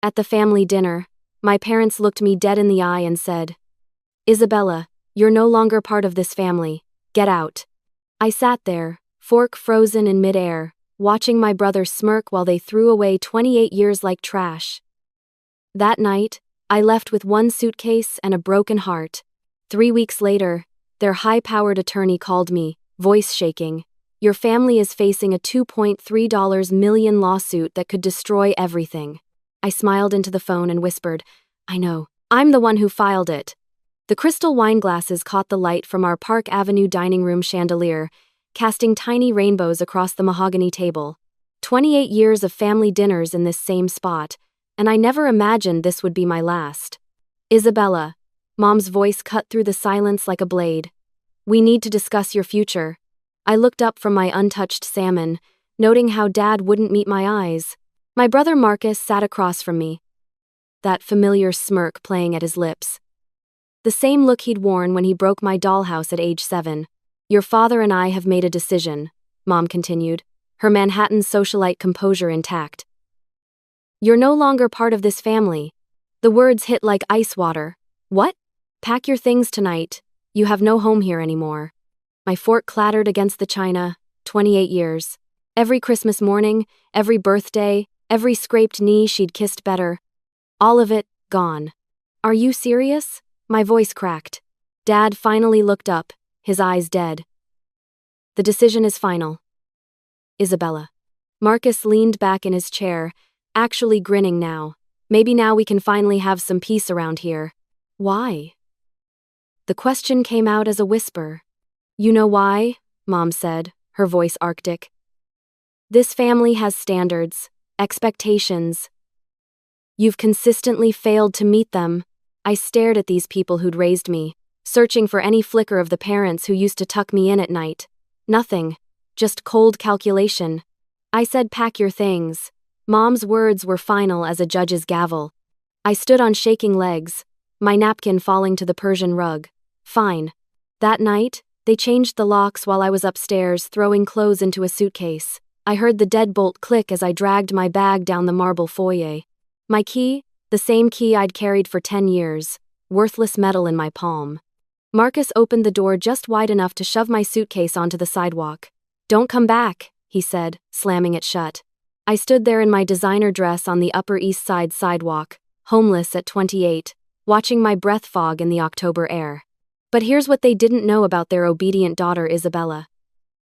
At the family dinner, my parents looked me dead in the eye and said, "Isabella, you're no longer part of this family. Get out." I sat there, fork frozen in midair, watching my brother smirk while they threw away 28 years like trash. That night, I left with one suitcase and a broken heart. 3 weeks later, their high-powered attorney called me, voice shaking. "Your family is facing a $2.3 million lawsuit that could destroy everything." I smiled into the phone and whispered, "I know. I'm the one who filed it." The crystal wine glasses caught the light from our Park Avenue dining room chandelier, casting tiny rainbows across the mahogany table. 28 years of family dinners in this same spot, and I never imagined this would be my last. "Isabella," Mom's voice cut through the silence like a blade. "We need to discuss your future." I looked up from my untouched salmon, noting how Dad wouldn't meet my eyes. My brother Marcus sat across from me, that familiar smirk playing at his lips. The same look he'd worn when he broke my dollhouse at age 7. "Your father and I have made a decision," Mom continued, her Manhattan socialite composure intact. "You're no longer part of this family." The words hit like ice water. "What?" "Pack your things tonight. You have no home here anymore." My fork clattered against the china. 28 years. Every Christmas morning, every birthday, every scraped knee she'd kissed better. All of it, gone. "Are you serious?" My voice cracked. Dad finally looked up, his eyes dead. "The decision is final. Isabella." Marcus leaned back in his chair, actually grinning now. "Maybe now we can finally have some peace around here." "Why?" The question came out as a whisper. "You know why?" Mom said, her voice arctic. "This family has standards, expectations. You've consistently failed to meet them." I stared at these people who'd raised me, searching for any flicker of the parents who used to tuck me in at night. Nothing. Just cold calculation. I said, "Pack your things." Mom's words were final as a judge's gavel. I stood on shaking legs, my napkin falling to the Persian rug. Fine. That night, they changed the locks while I was upstairs throwing clothes into a suitcase. I heard the deadbolt click as I dragged my bag down the marble foyer. My key, the same key I'd carried for 10 years, worthless metal in my palm. Marcus opened the door just wide enough to shove my suitcase onto the sidewalk. "Don't come back," he said, slamming it shut. I stood there in my designer dress on the Upper East Side sidewalk, homeless at 28, watching my breath fog in the October air. But here's what they didn't know about their obedient daughter Isabella.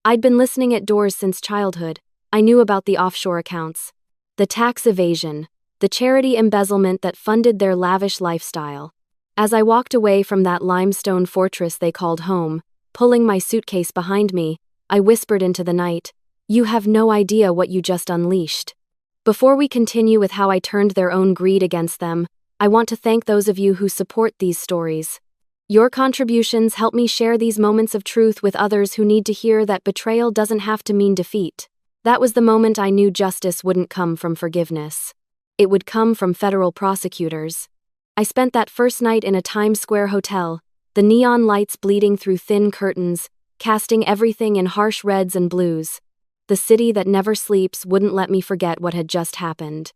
I'd been listening at doors since childhood. I knew about the offshore accounts, the tax evasion, the charity embezzlement that funded their lavish lifestyle. As I walked away from that limestone fortress they called home, pulling my suitcase behind me, I whispered into the night, "You have no idea what you just unleashed." Before we continue with how I turned their own greed against them, I want to thank those of you who support these stories. Your contributions help me share these moments of truth with others who need to hear that betrayal doesn't have to mean defeat. That was the moment I knew justice wouldn't come from forgiveness. It would come from federal prosecutors. I spent that first night in a Times Square hotel, the neon lights bleeding through thin curtains, casting everything in harsh reds and blues. The city that never sleeps wouldn't let me forget what had just happened.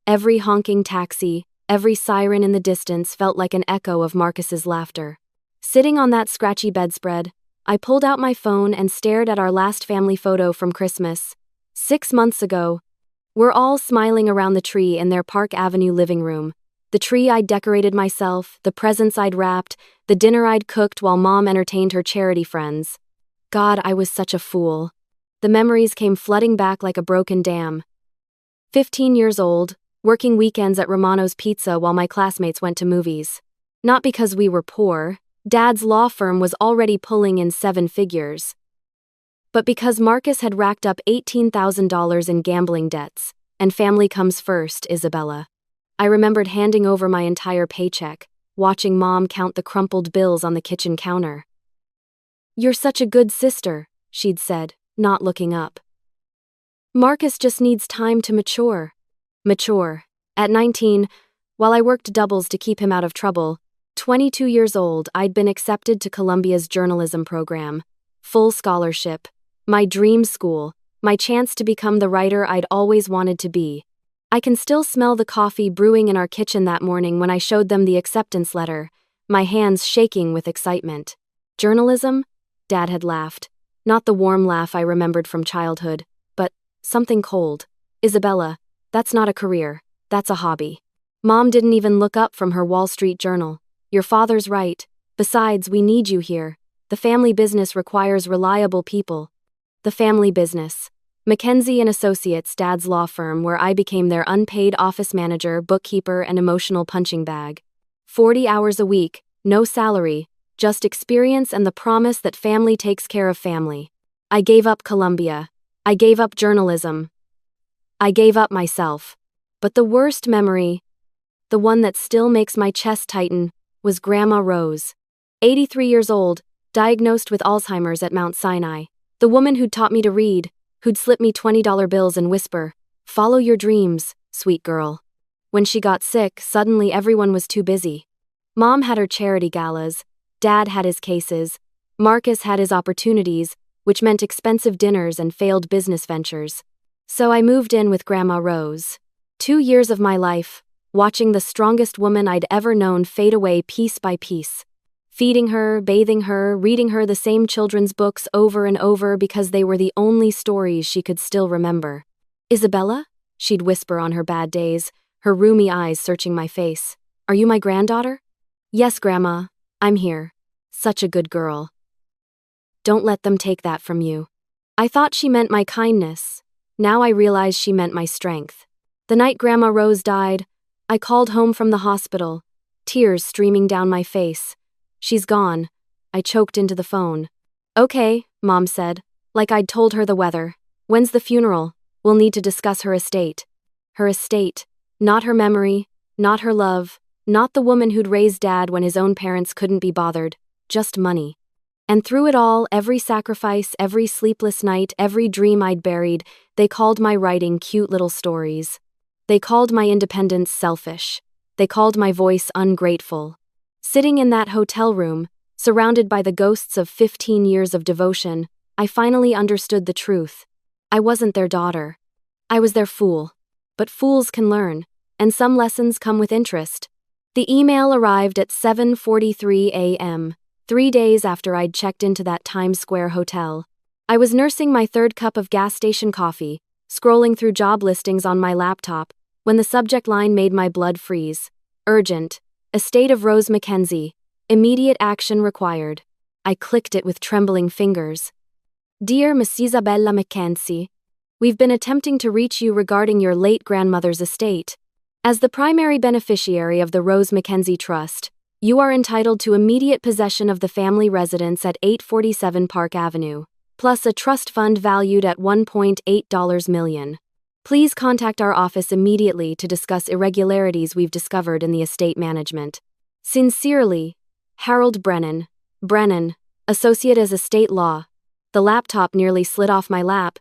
Every honking taxi, every siren in the distance felt like an echo of Marcus's laughter. Sitting on that scratchy bedspread, I pulled out my phone and stared at our last family photo from Christmas. 6 months ago. We're all smiling around the tree in their Park Avenue living room. The tree I'd decorated myself, the presents I'd wrapped, the dinner I'd cooked while Mom entertained her charity friends. God, I was such a fool. The memories came flooding back like a broken dam. 15 years old, working weekends at Romano's Pizza while my classmates went to movies. Not because we were poor, Dad's law firm was already pulling in 7 figures. But because Marcus had racked up $18,000 in gambling debts, and family comes first, Isabella. I remembered handing over my entire paycheck, watching Mom count the crumpled bills on the kitchen counter. "You're such a good sister," she'd said, not looking up. "Marcus just needs time to mature." Mature. At 19, while I worked doubles to keep him out of trouble, 22 years old, I'd been accepted to Columbia's journalism program. Full scholarship. My dream school. My chance to become the writer I'd always wanted to be. I can still smell the coffee brewing in our kitchen that morning when I showed them the acceptance letter, my hands shaking with excitement. Journalism? Dad had laughed. Not the warm laugh I remembered from childhood, but something cold. Isabella, that's not a career, that's a hobby. Mom didn't even look up from her Wall Street Journal. Your father's right. Besides, we need you here. The family business requires reliable people. The family business. Mackenzie and Associates, Dad's law firm, where I became their unpaid office manager, bookkeeper, and emotional punching bag. 40 hours a week, no salary, just experience and the promise that family takes care of family. I gave up Columbia. I gave up journalism. I gave up myself. But the worst memory, the one that still makes my chest tighten, was Grandma Rose. 83 years old, diagnosed with Alzheimer's at Mount Sinai. The woman who'd taught me to read, who'd slip me $20 bills and whisper, "Follow your dreams, sweet girl." When she got sick, suddenly everyone was too busy. Mom had her charity galas, Dad had his cases, Marcus had his opportunities, which meant expensive dinners and failed business ventures. So I moved in with Grandma Rose. 2 years of my life, watching the strongest woman I'd ever known fade away piece by piece. Feeding her, bathing her, reading her the same children's books over and over because they were the only stories she could still remember. "Isabella?" she'd whisper on her bad days, her roomy eyes searching my face. "Are you my granddaughter?" "Yes, Grandma, I'm here. Such a good girl. Don't let them take that from you." I thought she meant my kindness. Now I realize she meant my strength. The night Grandma Rose died, I called home from the hospital, tears streaming down my face. "She's gone." I choked into the phone. "Okay," Mom said, like I'd told her the weather. "When's the funeral? We'll need to discuss her estate." Her estate. Not her memory, not her love, not the woman who'd raised Dad when his own parents couldn't be bothered, just money. And through it all, every sacrifice, every sleepless night, every dream I'd buried, they called my writing cute little stories. They called my independence selfish. They called my voice ungrateful. Sitting in that hotel room, surrounded by the ghosts of 15 years of devotion, I finally understood the truth. I wasn't their daughter. I was their fool. But fools can learn, and some lessons come with interest. The email arrived at 7:43 a.m., 3 days after I'd checked into that Times Square hotel. I was nursing my third cup of gas station coffee, scrolling through job listings on my laptop, when the subject line made my blood freeze. Urgent. Estate of Rose Mackenzie. Immediate action required. I clicked it with trembling fingers. "Dear Miss Isabella Mackenzie, we've been attempting to reach you regarding your late grandmother's estate. As the primary beneficiary of the Rose Mackenzie Trust, you are entitled to immediate possession of the family residence at 847 Park Avenue, plus a trust fund valued at $1.8 million. Please contact our office immediately to discuss irregularities we've discovered in the estate management. Sincerely, Harold Brennan, Associate as Estate Law." The laptop nearly slid off my lap.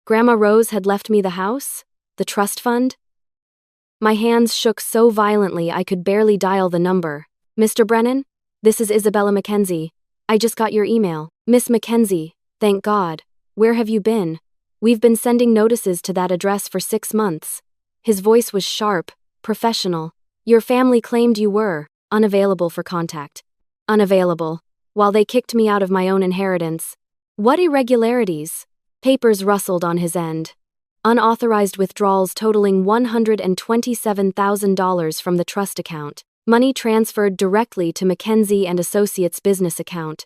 Grandma Rose had left me the house? The trust fund? My hands shook so violently I could barely dial the number. "Mr. Brennan? This is Isabella Mackenzie. I just got your email." "Miss Mackenzie, thank God. Where have you been? We've been sending notices to that address for 6 months. His voice was sharp, professional. "Your family claimed you were unavailable for contact." Unavailable, while they kicked me out of my own inheritance. What irregularities? Papers rustled on his end. Unauthorized withdrawals totaling $127,000 from the trust account. Money transferred directly to Mackenzie and Associates' business account.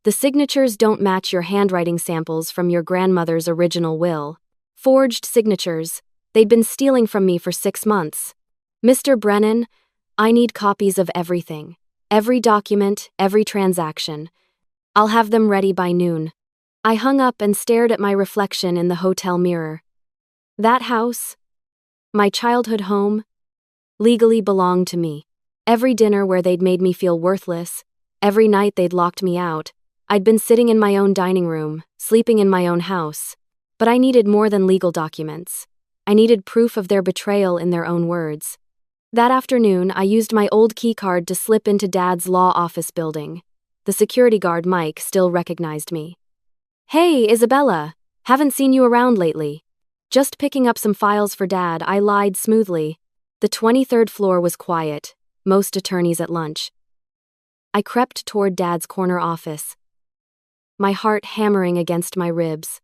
The signatures don't match your handwriting samples from your grandmother's original will. Forged signatures. They'd been stealing from me for 6 months. "Mr. Brennan, I need copies of everything. Every document, every transaction. I'll have them ready by noon." I hung up and stared at my reflection in the hotel mirror. That house, my childhood home, legally belonged to me. Every dinner where they'd made me feel worthless, every night they'd locked me out, I'd been sitting in my own dining room, sleeping in my own house. But I needed more than legal documents. I needed proof of their betrayal in their own words. That afternoon, I used my old keycard to slip into Dad's law office building. The security guard, Mike, still recognized me. "Hey, Isabella. Haven't seen you around lately." Just picking up some files for Dad, I lied smoothly. The 23rd floor was quiet, most attorneys at lunch. I crept toward Dad's corner office, my heart hammering against my ribs.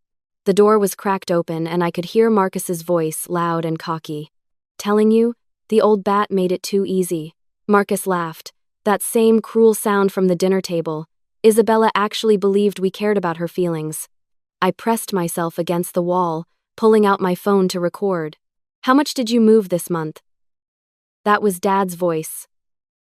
The door was cracked open and I could hear Marcus's voice, loud and cocky. "Telling you, the old bat made it too easy." Marcus laughed, that same cruel sound from the dinner table. Isabella actually believed we cared about her feelings. I pressed myself against the wall, pulling out my phone to record. "How much did you move this month?" That was Dad's voice,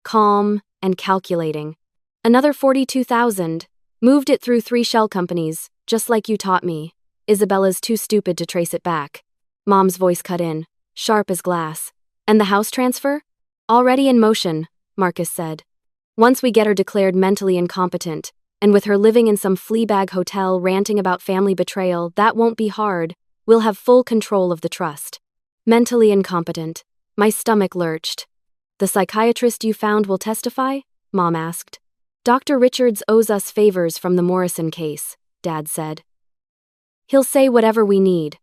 calm and calculating. "Another 42,000. Moved it through 3 shell companies, just like you taught me." Isabella's too stupid to trace it back. Mom's voice cut in, sharp as glass. "And the house transfer?" "Already in motion," Marcus said. "Once we get her declared mentally incompetent, and with her living in some fleabag hotel ranting about family betrayal, that won't be hard. We'll have full control of the trust." Mentally incompetent. My stomach lurched. "The psychiatrist you found will testify?" Mom asked. "Dr. Richards owes us favors from the Morrison case," Dad said. "He'll say whatever we need.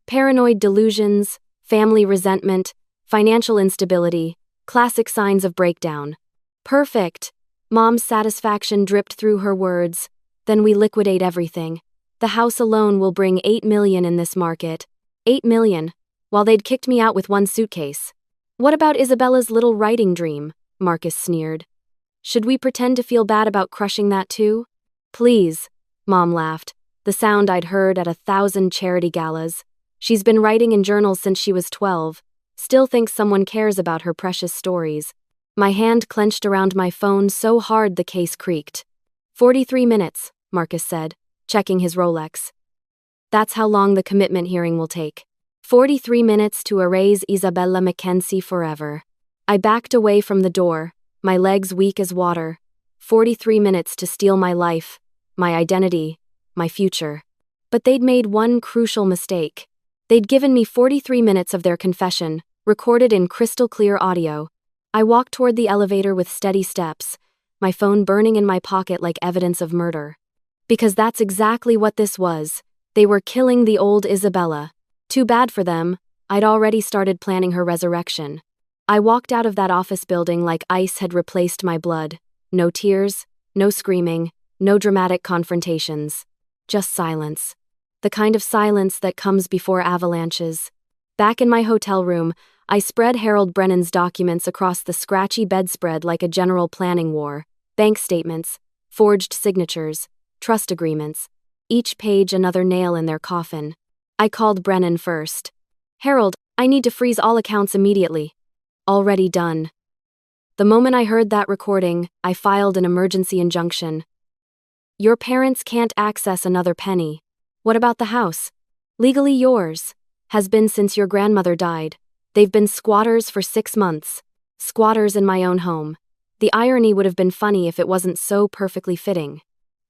Paranoid delusions, family resentment, financial instability, classic signs of breakdown." "Perfect." Mom's satisfaction dripped through her words. "Then we liquidate everything. The house alone will bring $8 million in this market." $8 million, while they'd kicked me out with 1 suitcase. "What about Isabella's little writing dream?" Marcus sneered. "Should we pretend to feel bad about crushing that too?" "Please," Mom laughed, the sound I'd heard at 1,000 charity galas. "She's been writing in journals since she was 12. Still thinks someone cares about her precious stories." My hand clenched around my phone so hard the case creaked. 43 minutes, Marcus said, checking his Rolex. "That's how long the commitment hearing will take. 43 minutes to erase Isabella Mackenzie forever." I backed away from the door, my legs weak as water. 43 minutes to steal my life, my identity, my future. But they'd made one crucial mistake. They'd given me 43 minutes of their confession, recorded in crystal-clear audio. I walked toward the elevator with steady steps, my phone burning in my pocket like evidence of murder. Because that's exactly what this was. They were killing the old Isabella. Too bad for them, I'd already started planning her resurrection. I walked out of that office building like ice had replaced my blood. No tears, no screaming, no dramatic confrontations. Just silence. The kind of silence that comes before avalanches. Back in my hotel room, I spread Harold Brennan's documents across the scratchy bedspread like a general planning war. Bank statements, forged signatures, trust agreements. Each page another nail in their coffin. I called Brennan first. "Harold, I need to freeze all accounts immediately." "Already done." The moment I heard that recording, I filed an emergency injunction. "Your parents can't access another penny." "What about the house?" "Legally yours. Has been since your grandmother died. They've been squatters for 6 months. Squatters in my own home." The irony would have been funny if it wasn't so perfectly fitting.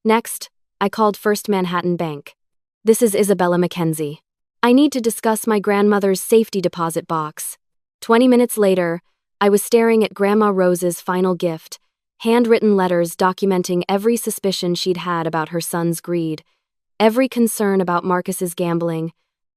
Next, I called First Manhattan Bank. "This is Isabella Mackenzie. I need to discuss my grandmother's safety deposit box." 20 minutes later, I was staring at Grandma Rose's final gift, handwritten letters documenting every suspicion she'd had about her son's greed, every concern about Marcus's gambling,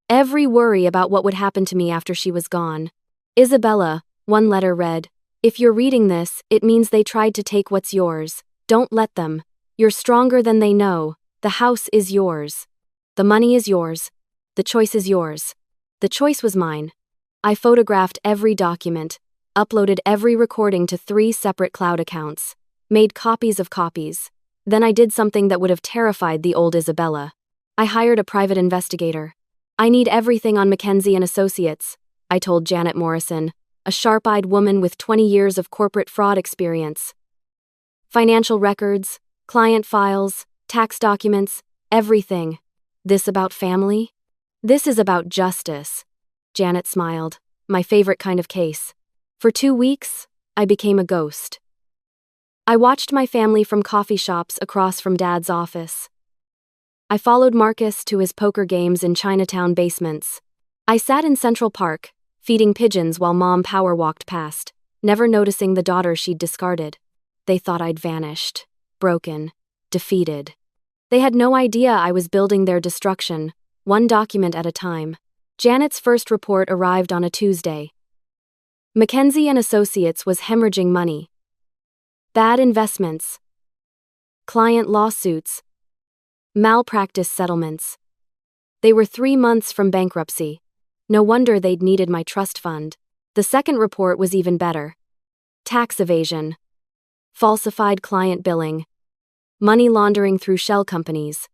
every worry about what would happen to me after she was gone. "Isabella," one letter read, "if you're reading this, it means they tried to take what's yours. Don't let them. You're stronger than they know. The house is yours. The money is yours. The choice is yours." The choice was mine. I photographed every document, uploaded every recording to 3 separate cloud accounts, made copies of copies. Then I did something that would have terrified the old Isabella. I hired a private investigator. "I need everything on Mackenzie and Associates," I told Janet Morrison, a sharp-eyed woman with 20 years of corporate fraud experience. "Financial records, client files, tax documents, everything. This about family? This is about justice." Janet smiled. My favorite kind of case. For 2 weeks, I became a ghost. I watched my family from coffee shops across from Dad's office. I followed Marcus to his poker games in Chinatown basements. I sat in Central Park, feeding pigeons while Mom power walked past, never noticing the daughter she'd discarded. They thought I'd vanished, broken, defeated. They had no idea I was building their destruction, one document at a time. Janet's first report arrived on a Tuesday. Mackenzie and Associates was hemorrhaging money. Bad investments. Client lawsuits. Malpractice settlements. They were 3 months from bankruptcy. No wonder they'd needed my trust fund. The second report was even better. Tax evasion. Falsified client billing. Money laundering through shell companies.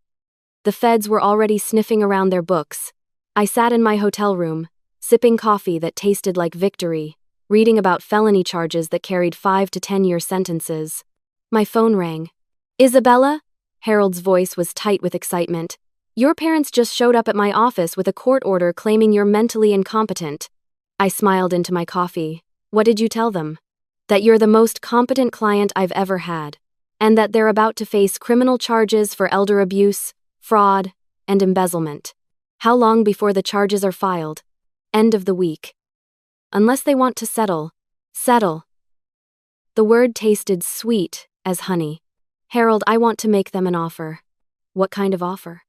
The feds were already sniffing around their books. I sat in my hotel room, sipping coffee that tasted like victory, reading about felony charges that carried 5 to 10-year sentences. My phone rang. "Isabella?" Harold's voice was tight with excitement. "Your parents just showed up at my office with a court order claiming you're mentally incompetent." I smiled into my coffee. "What did you tell them?" "That you're the most competent client I've ever had, and that they're about to face criminal charges for elder abuse, fraud, and embezzlement." "How long before the charges are filed?" "End of the week." "Unless they want to settle." "Settle." The word tasted sweet as honey. "Harold, I want to make them an offer." "What kind of offer?"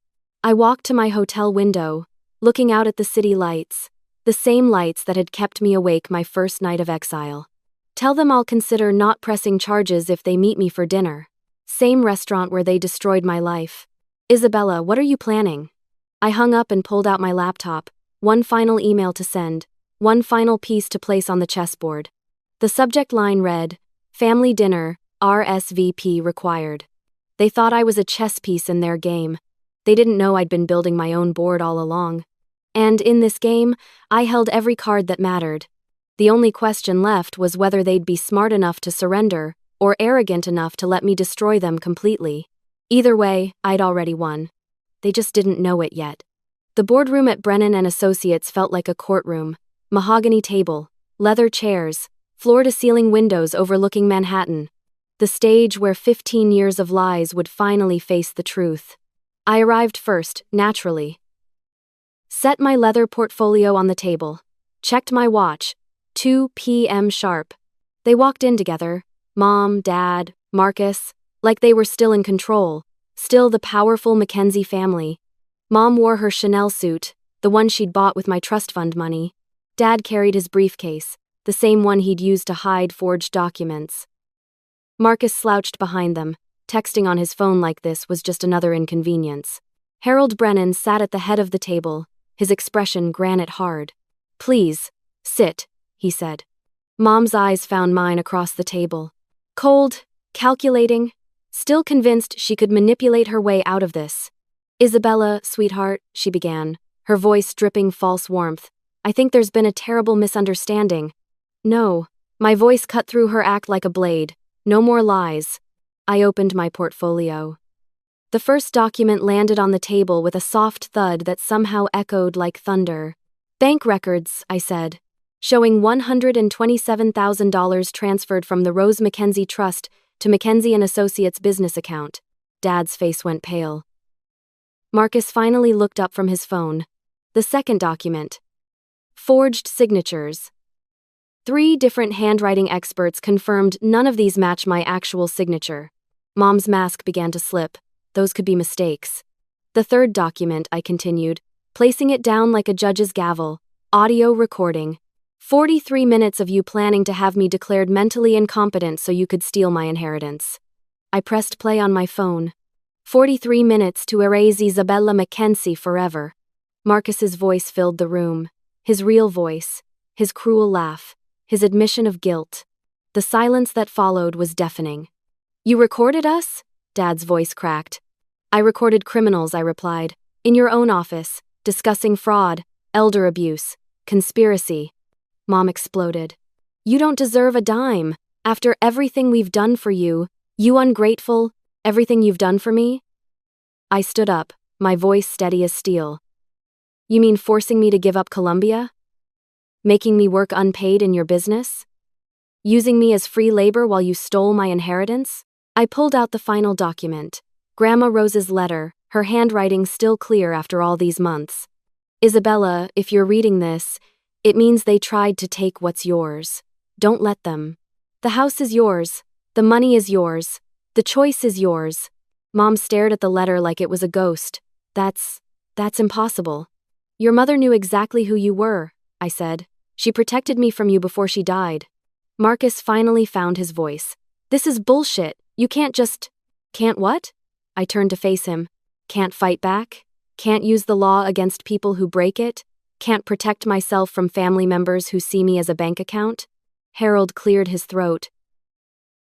I walked to my hotel window, looking out at the city lights, the same lights that had kept me awake my first night of exile. "Tell them I'll consider not pressing charges if they meet me for dinner. Same restaurant where they destroyed my life." "Isabella, what are you planning?" I hung up and pulled out my laptop, one final email to send, one final piece to place on the chessboard. The subject line read, "Family dinner, RSVP required." They thought I was a chess piece in their game. They didn't know I'd been building my own board all along. And in this game, I held every card that mattered. The only question left was whether they'd be smart enough to surrender or arrogant enough to let me destroy them completely. Either way, I'd already won. They just didn't know it yet. The boardroom at Brennan and Associates felt like a courtroom. Mahogany table, leather chairs, floor-to-ceiling windows overlooking Manhattan. The stage where 15 years of lies would finally face the truth. I arrived first, naturally. Set my leather portfolio on the table. Checked my watch. 2 p.m. sharp. They walked in together. Mom, Dad, Marcus, like they were still in control. Still the powerful Mackenzie family. Mom wore her Chanel suit, the one she'd bought with my trust fund money. Dad carried his briefcase, the same one he'd used to hide forged documents. Marcus slouched behind them, texting on his phone like this was just another inconvenience. Harold Brennan sat at the head of the table, his expression granite hard. "Please, sit," he said. Mom's eyes found mine across the table. Cold, calculating, still convinced she could manipulate her way out of this. "Isabella, sweetheart," she began, her voice dripping false warmth. "I think there's been a terrible misunderstanding." "No." My voice cut through her act like a blade. "No more lies." I opened my portfolio. The first document landed on the table with a soft thud that somehow echoed like thunder. "Bank records," I said, showing $127,000 transferred from the Rose Mackenzie Trust to Mackenzie and Associates business account. Dad's face went pale. Marcus finally looked up from his phone. The second document. Forged signatures. 3 different handwriting experts confirmed none of these match my actual signature. Mom's mask began to slip. Those could be mistakes. "The third document," I continued, placing it down like a judge's gavel. "Audio recording. 43 minutes of you planning to have me declared mentally incompetent so you could steal my inheritance." I pressed play on my phone. 43 minutes to erase Isabella Mackenzie forever. Marcus's voice filled the room. His real voice. His cruel laugh. His admission of guilt. The silence that followed was deafening. "You recorded us?" Dad's voice cracked. "I recorded criminals," I replied. "In your own office, discussing fraud, elder abuse, conspiracy." Mom exploded. "You don't deserve a dime. After everything we've done for you, you ungrateful, everything you've done for me?" I stood up, my voice steady as steel. "You mean forcing me to give up Columbia? Making me work unpaid in your business? Using me as free labor while you stole my inheritance?" I pulled out the final document. Grandma Rose's letter, her handwriting still clear after all these months. "Isabella, if you're reading this, it means they tried to take what's yours. Don't let them. The house is yours. The money is yours. The choice is yours." Mom stared at the letter like it was a ghost. That's impossible." Your mother knew exactly who you were, I said. She protected me from you before she died. Marcus finally found his voice. This is bullshit. You can't just… Can't what? I turned to face him. Can't fight back? Can't use the law against people who break it? Can't protect myself from family members who see me as a bank account? Harold cleared his throat.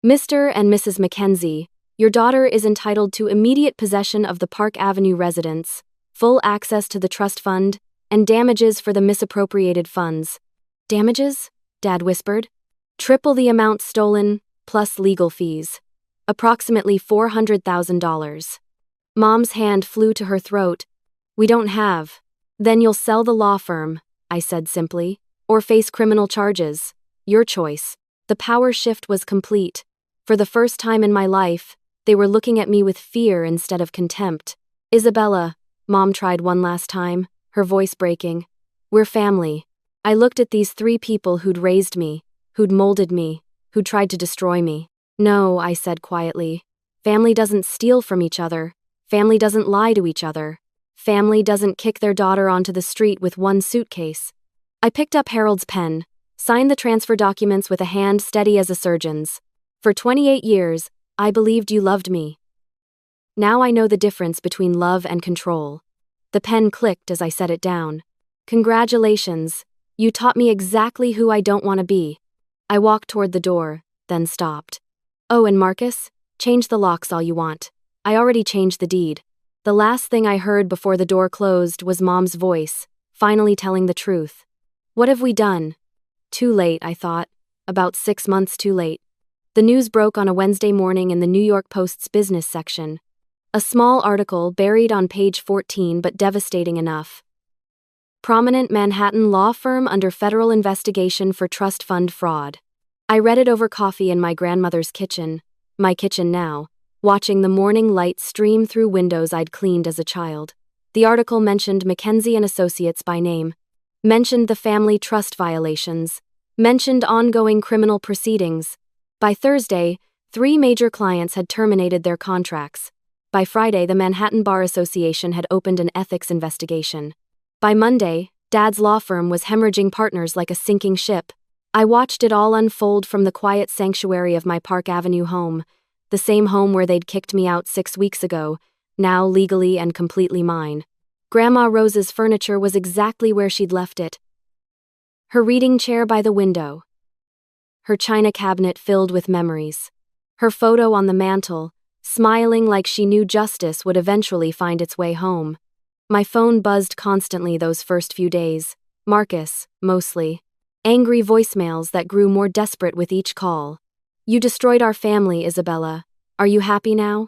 Mr. and Mrs. Mackenzie, your daughter is entitled to immediate possession of the Park Avenue residence, full access to the trust fund, and damages for the misappropriated funds. Damages? Dad whispered. Triple the amount stolen, plus legal fees. Approximately $400,000. Mom's hand flew to her throat. We don't have. Then you'll sell the law firm, I said simply, or face criminal charges. Your choice. The power shift was complete. For the first time in my life, they were looking at me with fear instead of contempt. Isabella, Mom tried one last time, her voice breaking. We're family. I looked at these three people who'd raised me, who'd molded me, who'd tried to destroy me. No, I said quietly. Family doesn't steal from each other. Family doesn't lie to each other. Family doesn't kick their daughter onto the street with one suitcase. I picked up Harold's pen, signed the transfer documents with a hand steady as a surgeon's. For 28 years, I believed you loved me. Now I know the difference between love and control. The pen clicked as I set it down. Congratulations. You taught me exactly who I don't want to be. I walked toward the door, then stopped. Oh, and Marcus, change the locks all you want. I already changed the deed. The last thing I heard before the door closed was Mom's voice, finally telling the truth. What have we done? Too late, I thought. About 6 months too late. The news broke on a Wednesday morning in the New York Post's business section. A small article buried on page 14 but devastating enough. Prominent Manhattan law firm under federal investigation for trust fund fraud. I read it over coffee in my grandmother's kitchen, my kitchen now, watching the morning light stream through windows I'd cleaned as a child. The article mentioned Mackenzie and Associates by name, mentioned the family trust violations, mentioned ongoing criminal proceedings. By Thursday, 3 major clients had terminated their contracts. By Friday, the Manhattan Bar Association had opened an ethics investigation. By Monday, Dad's law firm was hemorrhaging partners like a sinking ship. I watched it all unfold from the quiet sanctuary of my Park Avenue home, the same home where they'd kicked me out 6 weeks ago, now legally and completely mine. Grandma Rose's furniture was exactly where she'd left it. Her reading chair by the window. Her china cabinet filled with memories. Her photo on the mantel, smiling like she knew justice would eventually find its way home. My phone buzzed constantly those first few days. Marcus, mostly. Angry voicemails that grew more desperate with each call. You destroyed our family, Isabella. Are you happy now?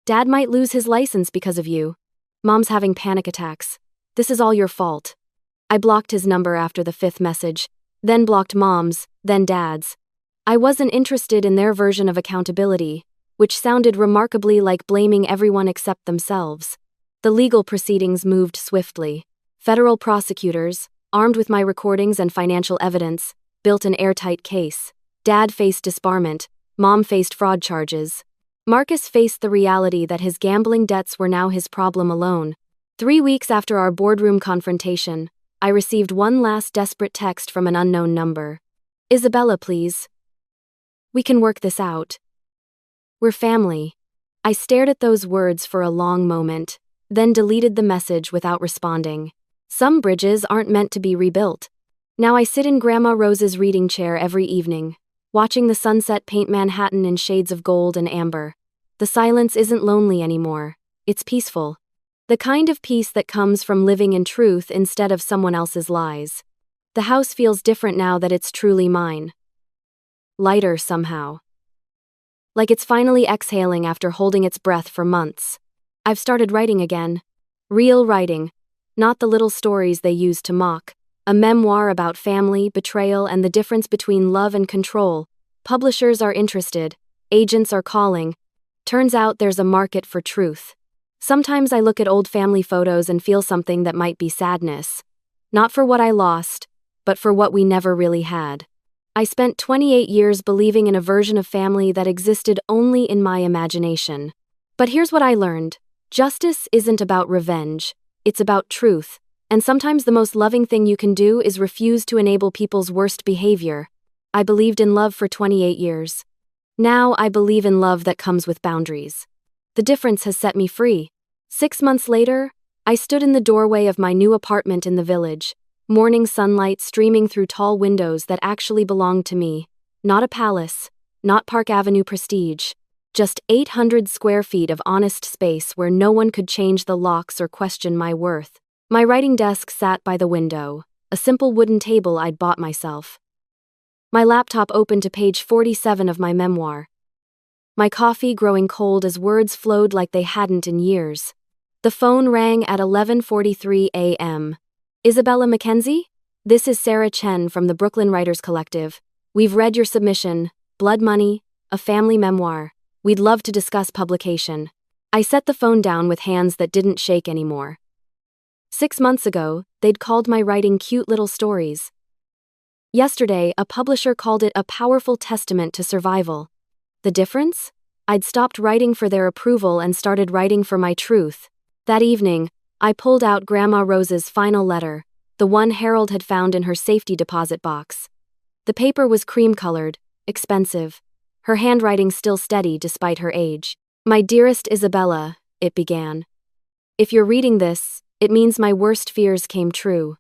Dad might lose his license because of you. Mom's having panic attacks. This is all your fault. I blocked his number after the 5th message, then blocked Mom's, then Dad's. I wasn't interested in their version of accountability, which sounded remarkably like blaming everyone except themselves. The legal proceedings moved swiftly. Federal prosecutors, armed with my recordings and financial evidence, built an airtight case. Dad faced disbarment, Mom faced fraud charges. Marcus faced the reality that his gambling debts were now his problem alone. 3 weeks after our boardroom confrontation, I received one last desperate text from an unknown number. Isabella, please. We can work this out. We're family. I stared at those words for a long moment, then deleted the message without responding. Some bridges aren't meant to be rebuilt. Now I sit in Grandma Rose's reading chair every evening, watching the sunset paint Manhattan in shades of gold and amber. The silence isn't lonely anymore. It's peaceful. The kind of peace that comes from living in truth instead of someone else's lies. The house feels different now that it's truly mine. Lighter somehow. Like it's finally exhaling after holding its breath for months. I've started writing again. Real writing. Not the little stories they used to mock. A memoir about family, betrayal, and the difference between love and control. Publishers are interested. Agents are calling. Turns out there's a market for truth. Sometimes I look at old family photos and feel something that might be sadness. Not for what I lost, but for what we never really had. I spent 28 years believing in a version of family that existed only in my imagination. But here's what I learned. Justice isn't about revenge. It's about truth. And sometimes the most loving thing you can do is refuse to enable people's worst behavior. I believed in love for 28 years. Now I believe in love that comes with boundaries. The difference has set me free. 6 months later, I stood in the doorway of my new apartment in the village, morning sunlight streaming through tall windows that actually belonged to me. Not a palace, not Park Avenue prestige, just 800 square feet of honest space where no one could change the locks or question my worth. My writing desk sat by the window, a simple wooden table I'd bought myself. My laptop opened to page 47 of my memoir. My coffee growing cold as words flowed like they hadn't in years. The phone rang at 11:43 a.m. Isabella Mackenzie? This is Sarah Chen from the Brooklyn Writers Collective. We've read your submission, Blood Money, a family memoir. We'd love to discuss publication. I set the phone down with hands that didn't shake anymore. 6 months ago, they'd called my writing cute little stories. Yesterday, a publisher called it a powerful testament to survival. The difference? I'd stopped writing for their approval and started writing for my truth. That evening, I pulled out Grandma Rose's final letter, the one Harold had found in her safety deposit box. The paper was cream-colored, expensive, her handwriting still steady despite her age. My dearest Isabella, it began. If you're reading this, it means my worst fears came true.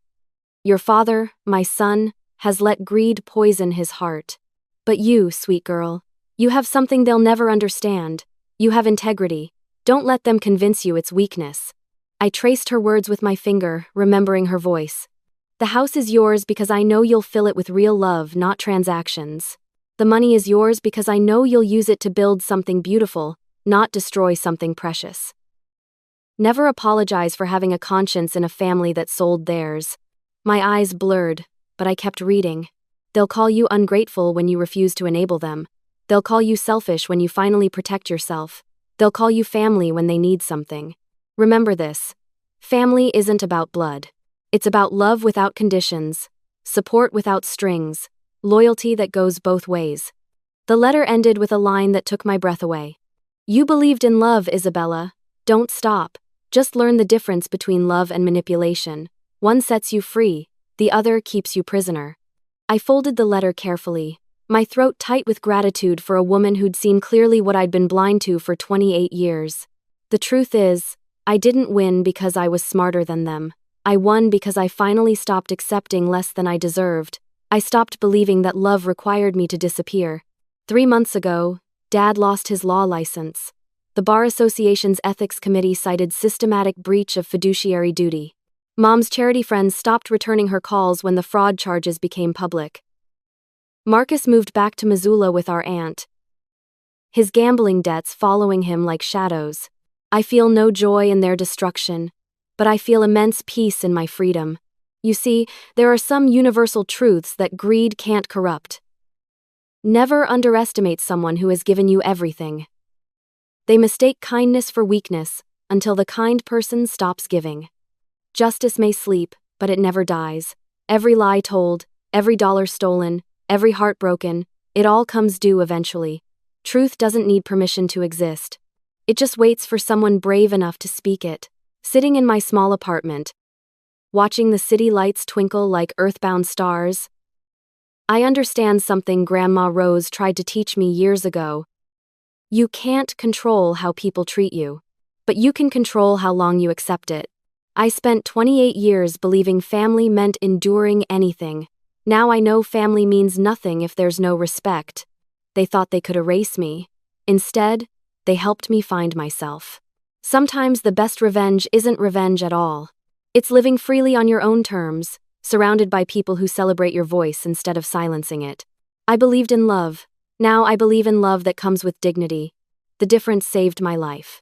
Your father, my son, has let greed poison his heart. But you, sweet girl, you have something they'll never understand. You have integrity. Don't let them convince you it's weakness. I traced her words with my finger, remembering her voice. The house is yours because I know you'll fill it with real love, not transactions. The money is yours because I know you'll use it to build something beautiful, not destroy something precious. Never apologize for having a conscience in a family that sold theirs. My eyes blurred, but I kept reading. They'll call you ungrateful when you refuse to enable them. They'll call you selfish when you finally protect yourself. They'll call you family when they need something. Remember this. Family isn't about blood. It's about love without conditions, support without strings, loyalty that goes both ways. The letter ended with a line that took my breath away. You believed in love, Isabella. Don't stop. Just learn the difference between love and manipulation. One sets you free, the other keeps you prisoner. I folded the letter carefully, my throat tight with gratitude for a woman who'd seen clearly what I'd been blind to for 28 years. The truth is, I didn't win because I was smarter than them. I won because I finally stopped accepting less than I deserved. I stopped believing that love required me to disappear. 3 months ago, Dad lost his law license. The Bar Association's ethics committee cited systematic breach of fiduciary duty. Mom's charity friends stopped returning her calls when the fraud charges became public. Marcus moved back to Missoula with our aunt, his gambling debts following him like shadows. I feel no joy in their destruction, but I feel immense peace in my freedom. You see, there are some universal truths that greed can't corrupt. Never underestimate someone who has given you everything. They mistake kindness for weakness until the kind person stops giving. Justice may sleep, but it never dies. Every lie told, every dollar stolen, every heart broken, it all comes due eventually. Truth doesn't need permission to exist. It just waits for someone brave enough to speak it. Sitting in my small apartment, watching the city lights twinkle like earthbound stars, I understand something Grandma Rose tried to teach me years ago. You can't control how people treat you, but you can control how long you accept it. I spent 28 years believing family meant enduring anything. Now I know family means nothing if there's no respect. They thought they could erase me. Instead, they helped me find myself. Sometimes the best revenge isn't revenge at all. It's living freely on your own terms, surrounded by people who celebrate your voice instead of silencing it. I believed in love. Now I believe in love that comes with dignity. The difference saved my life.